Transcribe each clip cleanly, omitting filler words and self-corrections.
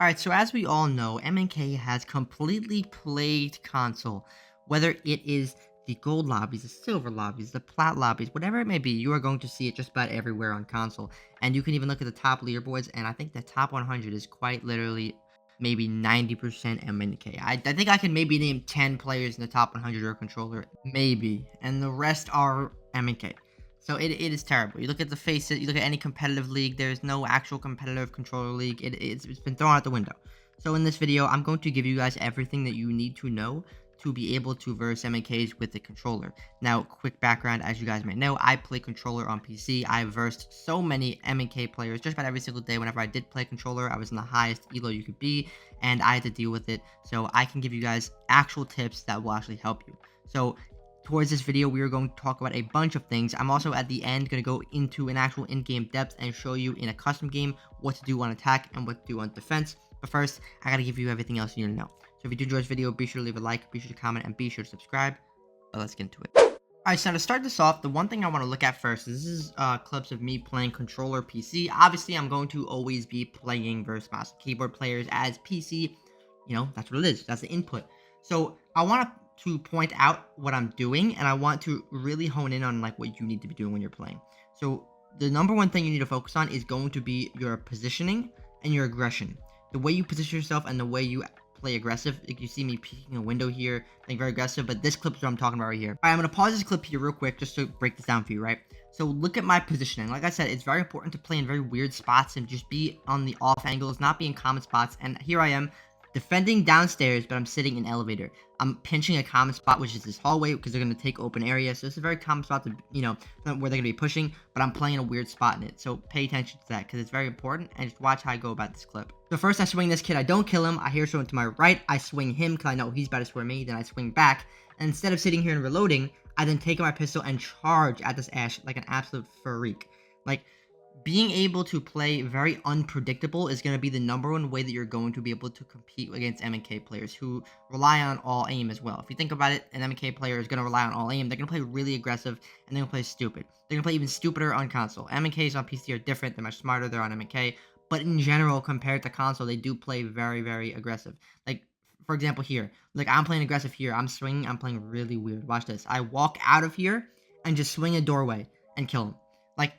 Alright, so as we all know, MnK has completely plagued console. Whether it is the gold lobbies, the silver lobbies, the plat lobbies, whatever it may be, you are going to see it just about everywhere on console. And you can even look at the top leaderboards, and I think the top 100 is quite literally maybe 90% MnK. I think I can maybe name 10 players in the top 100 or controller, maybe, and the rest are MnK. So it is terrible. You look at the faces, you look at any competitive league, there's no actual competitive controller league. It's been thrown out the window. So in this video, I'm going to give you guys everything that you need to know to be able to verse MNKs with the controller. Now, quick background, as you guys may know, I play controller on PC. I versed so many MNK players just about every single day. Whenever I did play controller, I was in the highest elo you could be, and I had to deal with it. So I can give you guys actual tips that will actually help you. So towards this video, we are going to talk about a bunch of things. I'm also at the end going to go into an actual in-game depth and show you in a custom game what to do on attack and what to do on defense. But first, I got to give you everything else you need to know. So if you do enjoy this video, be sure to leave a like, be sure to comment, and be sure to subscribe. But let's get into it. Alright, so to start this off, the one thing I want to look at first is this is clips of me playing controller PC. Obviously, I'm going to always be playing versus mouse and keyboard players as PC. You know, that's what it is. That's the input. So I want to point out what I'm doing, and I want to really hone in on like what you need to be doing when you're playing. So the number one thing you need to focus on is going to be your positioning and your aggression. The way you position yourself and the way you play aggressive. Like you see me peeking a window here, playing very aggressive, but this clip is what I'm talking about right here. Alright, I'm going to pause this clip here real quick just to break this down for you, right? So look at my positioning. Like I said, it's very important to play in very weird spots and just be on the off angles, not be in common spots. And here I am defending downstairs, but I'm sitting in elevator. I'm pinching a common spot, which is this hallway, because they're going to take open area. So it's a very common spot to, you know, where they're going to be pushing, but I'm playing a weird spot in it. So pay attention to that, because it's very important, and just watch how I go about this clip. So first, I swing this kid. I don't kill him. I hear someone to my right. I swing him, because I know he's about to swing me. Then I swing back. And instead of sitting here and reloading, I then take out my pistol and charge at this Ash like an absolute freak. Like, being able to play very unpredictable is going to be the number one way that you're going to be able to compete against MnK players who rely on all aim as well. If you think about it, an MnK player is going to rely on all aim. They're going to play really aggressive, and they're going to play stupid. They're going to play even stupider on console. MnKs on PC are different. They're much smarter. They're on MnK. But in general, compared to console, they do play very, very aggressive. Like, for example, here. Like, I'm playing aggressive here. I'm swinging. I'm playing really weird. Watch this. I walk out of here and just swing a doorway and kill him. Like,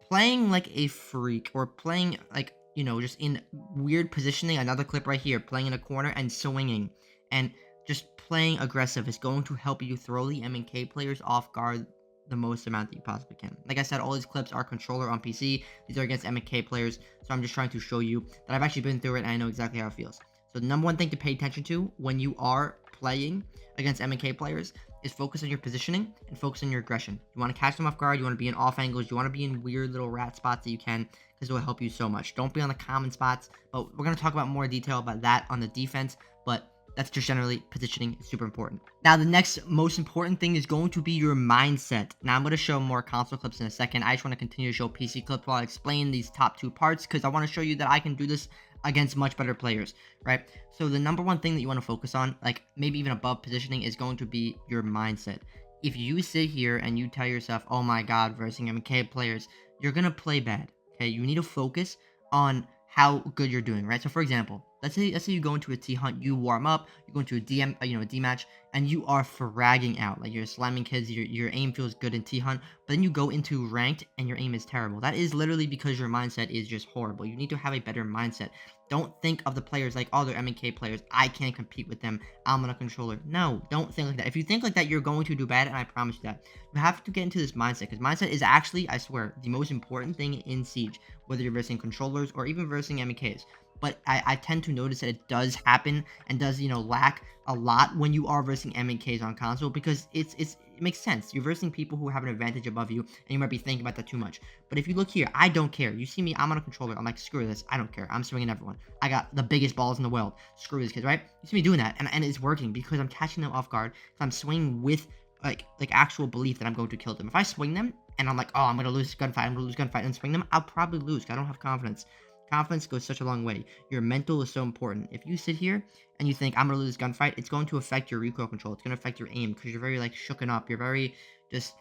playing like a freak or playing like, you know, just in weird positioning. Another clip right here, playing in a corner and swinging and just playing aggressive is going to help you throw the MnK players off guard the most amount that you possibly can. Like I said, all these clips are controller on PC. These are against MnK players. So I'm just trying to show you that I've actually been through it and I know exactly how it feels. So the number one thing to pay attention to when you are playing against MnK players is focus on your positioning and focus on your aggression. You want to catch them off guard. You want to be in off angles. You want to be in weird little rat spots that you can, because it will help you so much. Don't be on the common spots, but we're going to talk about more detail about that on the defense, but that's just generally positioning is super important. Now, the next most important thing is going to be your mindset. Now, I'm going to show more console clips in a second. I just want to continue to show PC clips while I explain these top two parts, because I want to show you that I can do this against much better players, right? So the number one thing that you want to focus on, like maybe even above positioning, is going to be your mindset. If you sit here and you tell yourself, oh my god, versing MnK players, you're gonna play bad. Okay, you need to focus on how good you're doing, right? So for example, let's say you go into a T hunt, you warm up, you go into a D match, and you are fragging out, like you're slamming kids, your aim feels good in T hunt, but then you go into ranked and your aim is terrible. That is literally because your mindset is just horrible. You need to have a better mindset. Don't think of the players like, oh, they're MnK players, I can't compete with them, I'm on a controller. No, don't think like that. If you think like that, you're going to do bad, and I promise you that. You have to get into this mindset, because mindset is actually, I swear, the most important thing in Siege, whether you're versing controllers or even versing MnKs. But I tend to notice that it does happen and does, you know, lack a lot when you are versing MnKs on console, because it makes sense. You're versing people who have an advantage above you, and you might be thinking about that too much. But if you look here, I don't care. You see me, I'm on a controller. I'm like, screw this. I don't care. I'm swinging everyone. I got the biggest balls in the world. Screw these kids, right? You see me doing that, and it's working because I'm catching them off guard. I'm swinging with like actual belief that I'm going to kill them. If I swing them and I'm like, oh, I'm going to lose gunfight, and swing them, I'll probably lose because I don't have confidence. Confidence goes such a long way. Your mental is so important. If you sit here and you think, I'm going to lose gunfight, it's going to affect your recoil control. It's going to affect your aim, because you're very, like, shooken up. You're very just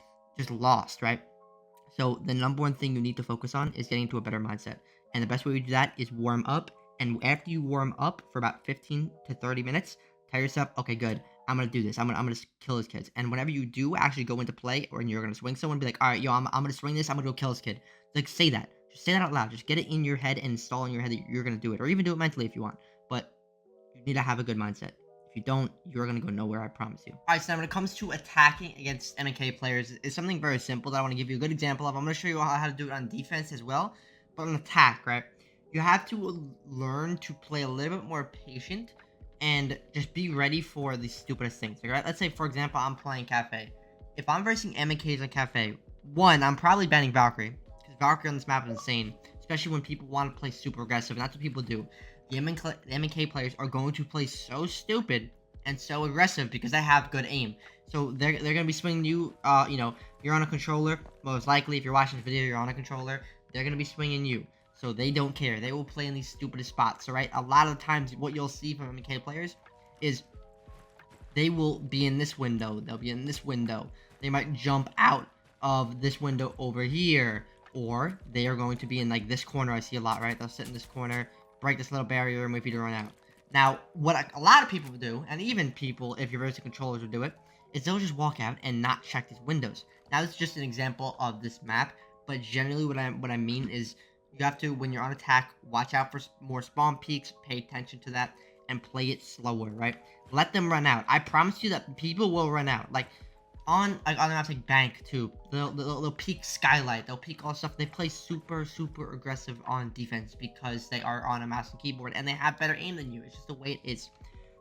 lost, right? So the number one thing you need to focus on is getting to a better mindset. And the best way to do that is warm up And after you warm up for about 15 to 30 minutes, tell yourself, okay, good. I'm gonna do this. I'm gonna kill this kid. And whenever you do actually go into play, or you're gonna swing someone, be like, all right, yo, I'm gonna swing this. I'm gonna go kill this kid. Like, say that. Just say that out loud. Just get it in your head and install in your head that you're gonna do it, or even do it mentally if you want. But you need to have a good mindset. If you don't, you're gonna go nowhere. I promise you. All right. So now when it comes to attacking against MnK players, it's something very simple that I want to give you a good example of. I'm gonna show you how to do it on defense as well, but on attack, right? You have to learn to play a little bit more patient and just be ready for the stupidest things. Right? Let's say, for example, I'm playing Cafe. If I'm versing MnKs on Cafe, one, I'm probably banning Valkyrie, because Valkyrie on this map is insane, especially when people want to play super aggressive, and that's what people do. The MnK players are going to play so stupid and so aggressive because they have good aim. So they're going to be swinging you, you know, you're on a controller. Most likely, if you're watching this video, you're on a controller. They're going to be swinging you. So they don't care. They will play in these stupidest spots. So, right, a lot of the times what you'll see from MnK players is they will be in this window. They'll be in this window. They might jump out of this window over here. Or they are going to be in, like, this corner. I see a lot, right? They'll sit in this corner, break this little barrier, and wait for you to run out. Now, what a lot of people do, and even people, if you're versing controllers, will do it, is they'll just walk out and not check these windows. Now, this is just an example of this map, but generally what I mean is you have to, when you're on attack, watch out for more spawn peaks, pay attention to that, and play it slower, right? Let them run out. I promise you that people will run out. Like, on maps like Bank, too, they'll peek Skylight, they'll peek all stuff. They play super aggressive on defense because they are on a mouse and keyboard, and they have better aim than you. It's just the way it is.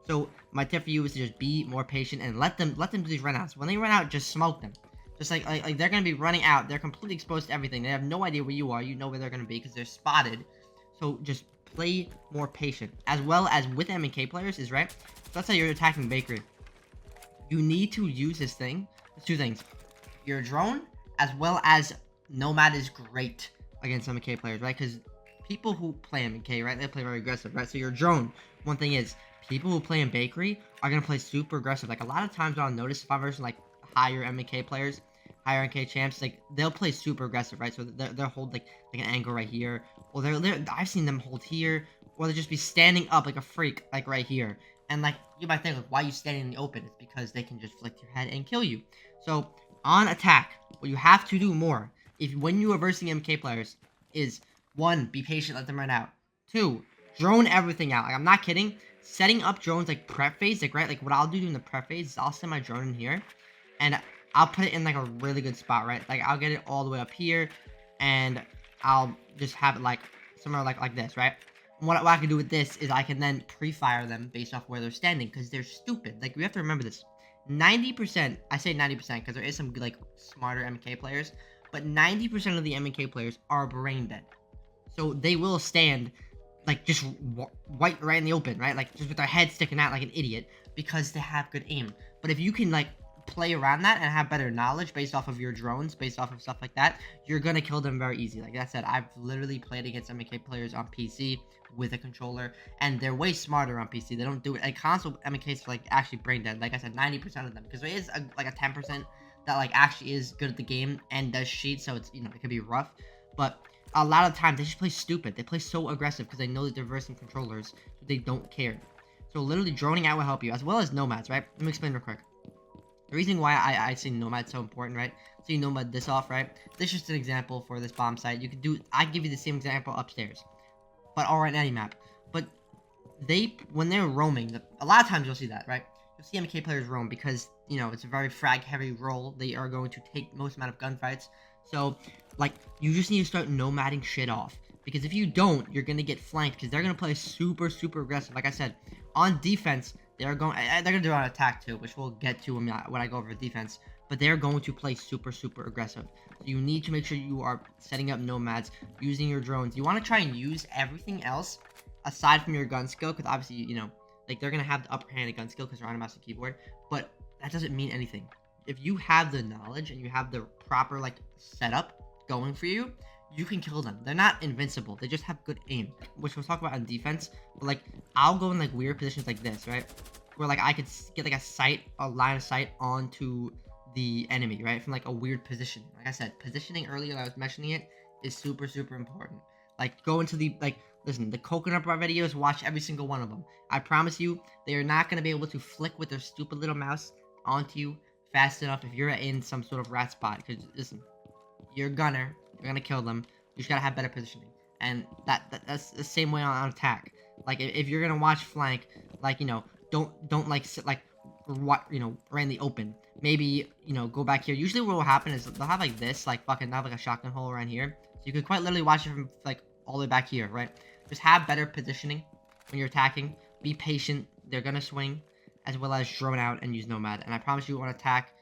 So, my tip for you is to just be more patient and let them do these runouts. When they run out, just smoke them. Just like they're going to be running out. They're completely exposed to everything. They have no idea where you are. You know where they're going to be because they're spotted. So just play more patient. As well as with MnK players is, right? So let's say you're attacking Bakery. You need to use this thing. There's two things. Your drone as well as Nomad is great against MnK players, right? Because people who play MnK, right? They play very aggressive, right? So your drone, one thing is, people who play in Bakery are going to play super aggressive. Like a lot of times I'll notice if I'm versing like higher MnK players, higher MnK champs, like they'll play super aggressive, right? So they'll hold like an angle right here, or they're I've seen them hold here, or they'll just be standing up like a freak, like right here. And like you might think, like, why are you standing in the open? It's because they can just flick your head and kill you. So on attack, what you have to do more, if when you are versing MnK players, is one, be patient, let them run out. Two, drone everything out. Like I'm not kidding. Setting up drones like prep phase, like right, like what I'll do in the prep phase is I'll send my drone in here, and I'll put it in like a really good spot, right? Like I'll get it all the way up here, and I'll just have it like somewhere like this, right? And what I can do with this is I can then pre-fire them based off where they're standing because they're stupid. Like we have to remember this. 90%, I say 90% because there is some like smarter MnK players, but 90% of the MnK players are brain dead. So they will stand like just right in the open, right? Like just with their head sticking out like an idiot because they have good aim. But if you can like play around that and have better knowledge based off of your drones, based off of stuff like that, you're gonna kill them very easy. Like I said, I've literally played against MnK players on PC with a controller, and they're way smarter on PC. They don't do it. Like console MnKs are like actually brain dead. Like I said, 90% of them, because there is like a 10% that like actually is good at the game and does cheat, so it's, you know, it can be rough. But a lot of times they just play stupid. They play so aggressive because they know that they're versing controllers, so they don't care. So literally droning out will help you, as well as nomads, right? Let me explain real quick. The reason why I say Nomad so important, right? So you Nomad this off, right? This is just an example for this bomb site. You could do, I give you the same example upstairs, but or on any map. But when they're roaming, a lot of times you'll see that, right? You'll see MnK players roam because, you know, it's a very frag heavy role. They are going to take most amount of gunfights. So, like, you just need to start nomading shit off. Because if you don't, you're going to get flanked because they're going to play super aggressive. Like I said, on defense, they're going to do it on attack too, which we'll get to when I go over defense. But they're going to play super aggressive. So you need to make sure you are setting up nomads, using your drones. You want to try and use everything else aside from your gun skill, because obviously, you know, like they're going to have the upper hand of gun skill because they're on a mouse and keyboard. But that doesn't mean anything. If you have the knowledge and you have the proper like setup going for you, you can kill them. They're not invincible. They just have good aim, which we'll talk about on defense. But like, I'll go in like weird positions like this, right? Where like I could get like a line of sight onto the enemy, right? From like a weird position. Like I said, positioning earlier, I was mentioning it, is super important. Like go into the, like Listen, the coconut bar videos, watch every single one of them. I promise you, they are not going to be able to flick with their stupid little mouse onto you fast enough if you're in some sort of rat spot. Because, listen, you're a gunner. You're going to kill them. You just got to have better positioning. And that's the same way on attack. Like, if you're going to watch flank, like, don't like sit like what right in the open. Maybe go back here. Usually what will happen is they'll have like this, like fucking have like a shotgun hole around here, so you could quite literally watch it from like all the way back here, right? Just have better positioning when you're attacking. Be patient. They're gonna swing, as well as drone out and use nomad. And I promise you, on attack,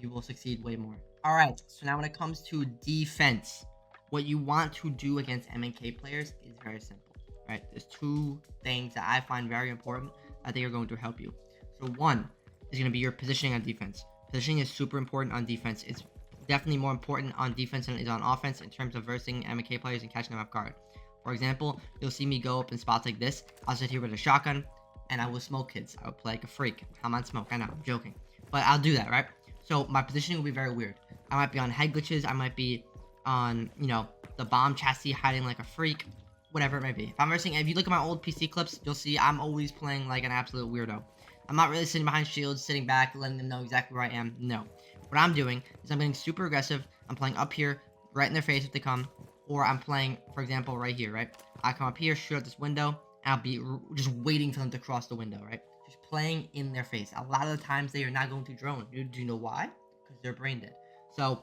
you will succeed way more. All right. So now when it comes to defense, what you want to do against MnK players is very simple, right? There's two things that I find very important that they are going to help you. So one is going to be your positioning on defense. Positioning is super important on defense. It's definitely more important on defense than it is on offense in terms of versing MnK players and catching them off guard. For example, you'll see me go up in spots like this. I'll sit here with a shotgun, and I will smoke kids. I will play like a freak. I'm on smoke. I know, I'm joking. But I'll do that, right? So my positioning will be very weird. I might be on head glitches. I might be on, the bomb chassis hiding like a freak. Whatever it may be. If you look at my old PC clips, you'll see I'm always playing like an absolute weirdo. I'm not really sitting behind shields, sitting back, letting them know exactly where I am. No. What I'm doing is I'm getting super aggressive. I'm playing up here, right in their face if they come. Or I'm playing, for example, right here, right? I come up here, shoot out this window, and I'll be just waiting for them to cross the window, right? Just playing in their face. A lot of the times they are not going to drone. Do you know why? Because they're brain dead. So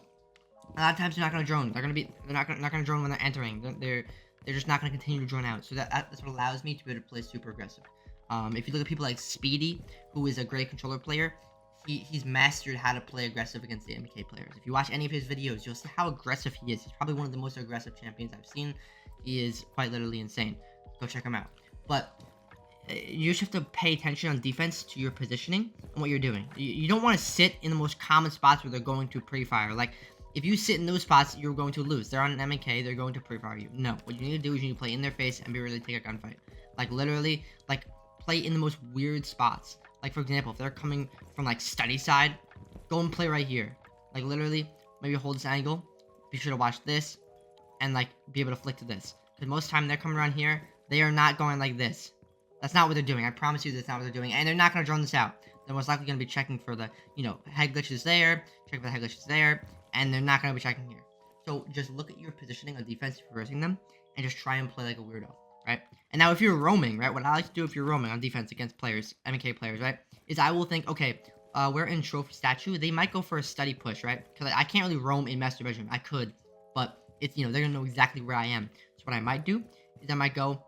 a lot of times they're not going to drone. They're not going to drone when they're entering. They're just not going to continue to drone out. So that's what allows me to be able to play super aggressive. If you look at people like Speedy, who is a great controller player, he's mastered how to play aggressive against the MnK players. If you watch any of his videos, you'll see how aggressive he is. He's probably one of the most aggressive champions I've seen. He is quite literally insane. Go check him out. But you just have to pay attention on defense to your positioning and what you're doing. You don't want to sit in the most common spots where they're going to pre-fire. Like, if you sit in those spots, you're going to lose. They're on an MnK, they're going to pre-fire you. No, what you need to do is you need to play in their face and be ready to take a gunfight. Like, literally, like, play in the most weird spots. Like, for example, if they're coming from, like, study side, go and play right here. Like, literally, maybe hold this angle, be sure to watch this, and, like, be able to flick to this. Because most of the time they're coming around here, they are not going like this. That's not what they're doing. I promise you that's not what they're doing. And they're not going to drone this out. They're most likely going to be checking for the, head glitches there, checking for the head glitches there, and they're not going to be checking here. So just look at your positioning on defense, reversing them, and just try and play like a weirdo, right? And now if you're roaming, right, what I like to do if you're roaming on defense against players, MnK players, right, is I will think, okay, we're in trophy statue. They might go for a study push, right? Because I can't really roam in master bedroom. I could, but it's, they're going to know exactly where I am. So what I might do is I might go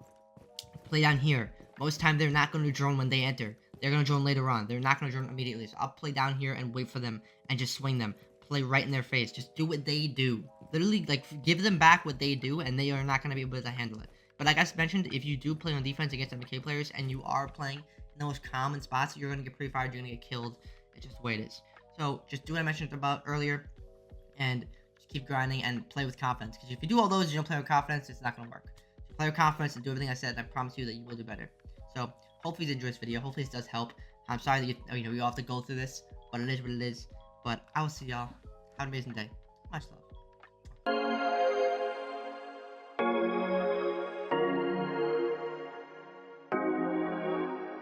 play down here. Most time they're not going to drone when they enter. They're going to drone later on. They're not going to drone immediately. So I'll play down here and wait for them and just swing them. Play right in their face. Just do what they do. Literally, like, give them back what they do, and they are not going to be able to handle it. But like I mentioned, if you do play on defense against MnK players and you are playing in those common spots, you're going to get pre-fired, you're going to get killed. It's just the way it is. So just do what I mentioned about earlier and just keep grinding and play with confidence. Because if you do all those and you don't play with confidence, it's not going to work. So play with confidence and do everything I said, and I promise you that you will do better. So hopefully you enjoyed this video. Hopefully this does help. I'm sorry that you all have to go through this, but it is what it is. But I will see y'all. Have an amazing day. Much love.